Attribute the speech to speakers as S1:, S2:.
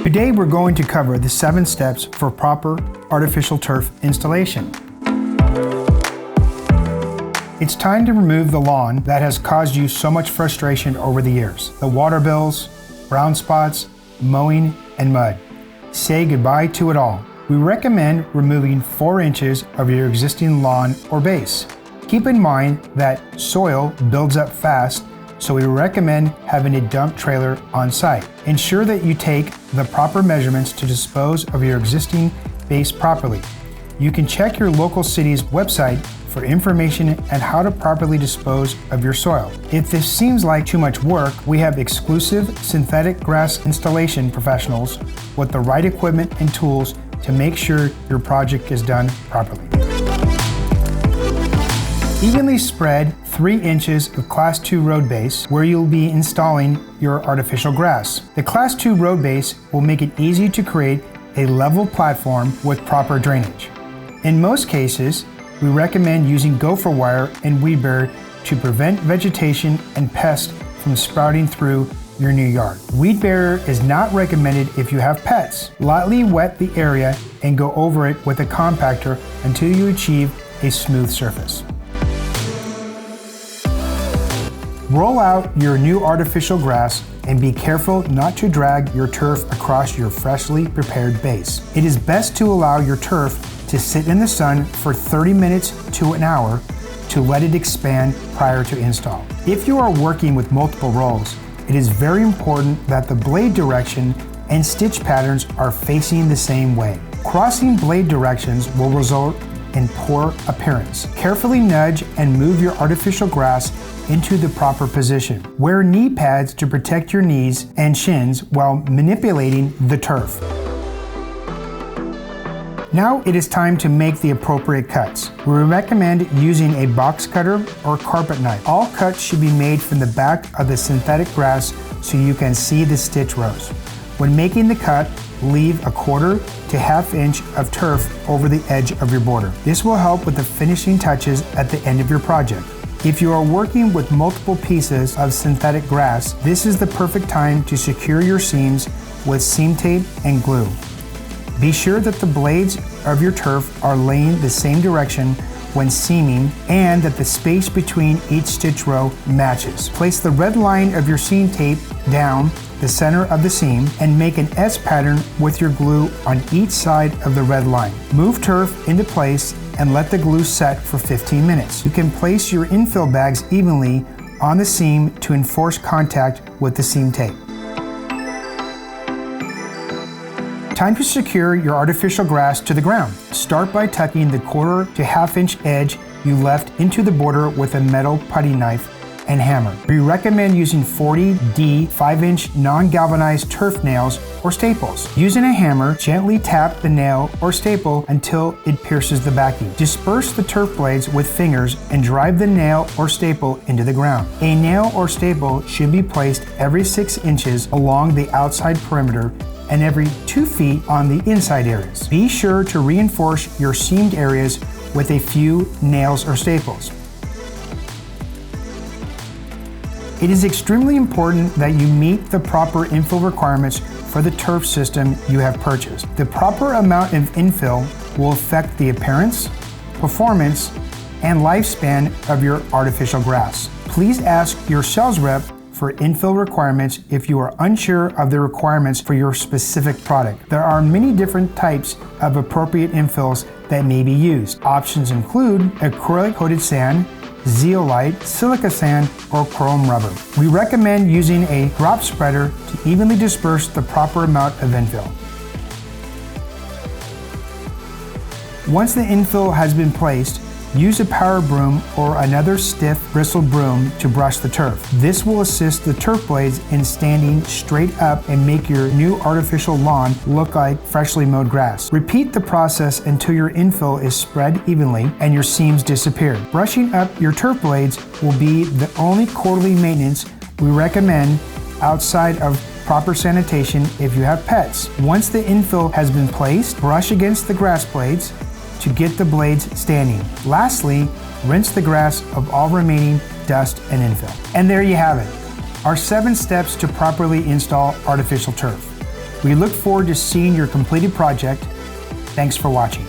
S1: Today we're going to cover the 7 steps for proper artificial turf installation. It's time to remove the lawn that has caused you so much frustration over the years. The water bills, brown spots, mowing, and mud. Say goodbye to it all. We recommend removing 4 inches of your existing lawn or base. Keep in mind that soil builds up fast, so we recommend having a dump trailer on site. Ensure that you take the proper measurements to dispose of your existing base properly. You can check your local city's website for information on how to properly dispose of your soil. If this seems like too much work, we have exclusive synthetic grass installation professionals with the right equipment and tools to make sure your project is done properly. Evenly spread 3 inches of Class 2 road base where you'll be installing your artificial grass. The Class 2 road base will make it easy to create a level platform with proper drainage. In most cases, we recommend using gopher wire and weed barrier to prevent vegetation and pests from sprouting through your new yard. Weed barrier is not recommended if you have pets. Lightly wet the area and go over it with a compactor until you achieve a smooth surface. Roll out your new artificial grass and be careful not to drag your turf across your freshly prepared base. It is best to allow your turf to sit in the sun for 30 minutes to an hour to let it expand prior to install. If you are working with multiple rolls, it is very important that the blade direction and stitch patterns are facing the same way. Crossing blade directions will result in poor appearance. Carefully nudge and move your artificial grass into the proper position. Wear knee pads to protect your knees and shins while manipulating the turf. Now it is time to make the appropriate cuts. We recommend using a box cutter or carpet knife. All cuts should be made from the back of the synthetic grass so you can see the stitch rows. When making the cut, leave a 1/4 to 1/2 inch of turf over the edge of your border. This will help with the finishing touches at the end of your project. If you are working with multiple pieces of synthetic grass, this is the perfect time to secure your seams with seam tape and glue. Be sure that the blades of your turf are laying the same direction when seaming and that the space between each stitch row matches. Place the red line of your seam tape down the center of the seam and make an S pattern with your glue on each side of the red line. Move turf into place and let the glue set for 15 minutes. You can place your infill bags evenly on the seam to enforce contact with the seam tape. Time to secure your artificial grass to the ground. Start by tucking the 1/4 to 1/2 inch edge you left into the border with a metal putty knife and hammer. We recommend using 40D 5-inch non-galvanized turf nails or staples. Using a hammer, gently tap the nail or staple until it pierces the backing. Disperse the turf blades with fingers and drive the nail or staple into the ground. A nail or staple should be placed every 6 inches along the outside perimeter and every 2 feet on the inside areas. Be sure to reinforce your seamed areas with a few nails or staples. It is extremely important that you meet the proper infill requirements for the turf system you have purchased. The proper amount of infill will affect the appearance, performance, and lifespan of your artificial grass. Please ask your sales rep for infill requirements if you are unsure of the requirements for your specific product. There are many different types of appropriate infills that may be used. Options include acrylic coated sand, zeolite, silica sand, or chrome rubber. We recommend using a drop spreader to evenly disperse the proper amount of infill. Once the infill has been placed, use a power broom or another stiff bristled broom to brush the turf. This will assist the turf blades in standing straight up and make your new artificial lawn look like freshly mowed grass. Repeat the process until your infill is spread evenly and your seams disappear. Brushing up your turf blades will be the only quarterly maintenance we recommend outside of proper sanitation if you have pets. Once the infill has been placed, brush against the grass blades to get the blades standing. Lastly, rinse the grass of all remaining dust and infill. And there you have it, our 7 steps to properly install artificial turf. We look forward to seeing your completed project. Thanks for watching.